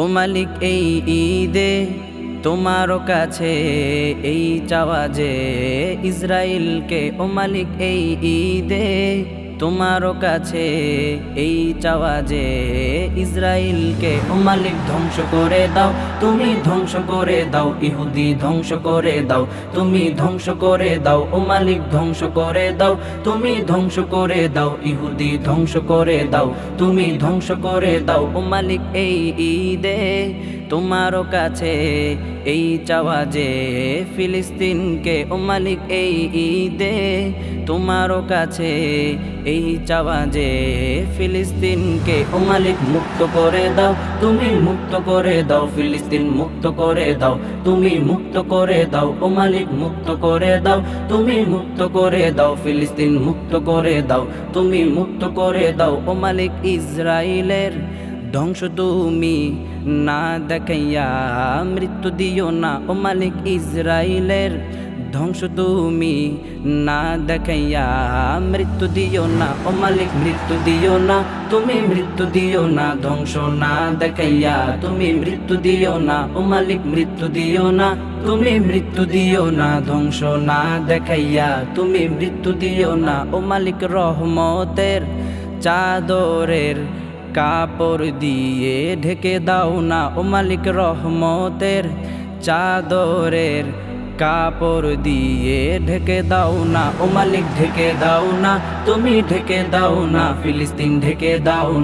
ও মালিক এই ঈদে তোমার কাছে এই চাওয়া যে ইসরায়েলকে, ও মালিক এই ঈদে তোমার কাছে এই চাওয়া যে ইসরায়েলকে, ও মালিক ধ্বংস করে দাও, তুমি ধ্বংস করে দাও, ইহুদি ধ্বংস করে দাও, তুমি ধ্বংস করে দাও, ও মালিক ধ্বংস করে দাও, তুমি ধ্বংস করে দাও, ইহুদি ধ্বংস করে দাও, তুমি ধ্বংস করে দাও। ও মালিক এই ঈদে তোমার কাছে এই চাওয়া যে ফিলিস্তিনকে, ও মালিক এই ঈদে তোমার কাছে এই চাওয়া যে ফিলিস্তিনকে, ও মালিক মুক্ত করে দাও, তুমি মুক্ত করে দাও, ফিলিস্তিন মুক্ত করে দাও, তুমি মুক্ত করে দাও, ও মালিক মুক্ত করে দাও, তুমি মুক্ত করে দাও, ফিলিস্তিন মুক্ত করে দাও, তুমি মুক্ত করে দাও। ও মালিক ইসরায়েলের ধ্বংস তুমি না দেখাইয়া মৃত্যু দিও না, ও মালিক ইসরায়েলের ধ্বংস তুমি না দেখাইয়া মৃত্যু দিও না, ও মালিক মৃত্যু দিও না, তুমি মৃত্যু দিও না, ধ্বংস না দেখাইয়া তুমি মৃত্যু দিও না, ও মালিক মৃত্যু দিও না, তুমি মৃত্যু দিও না, ধ্বংস না দেখাইয়া তুমি মৃত্যু দিও না। ও মালিক রহমতের চাদরের কাপড় দিয়ে ঢেকে দাও না, ও মালিক রহমতের চাদরের কাপড় দিয়ে ঢেকে দাও না, ও মালিক ঢেকে দাও না, তুমি ঢেকে দাও না, ফিলিস্তিন ঢেকে দাও না।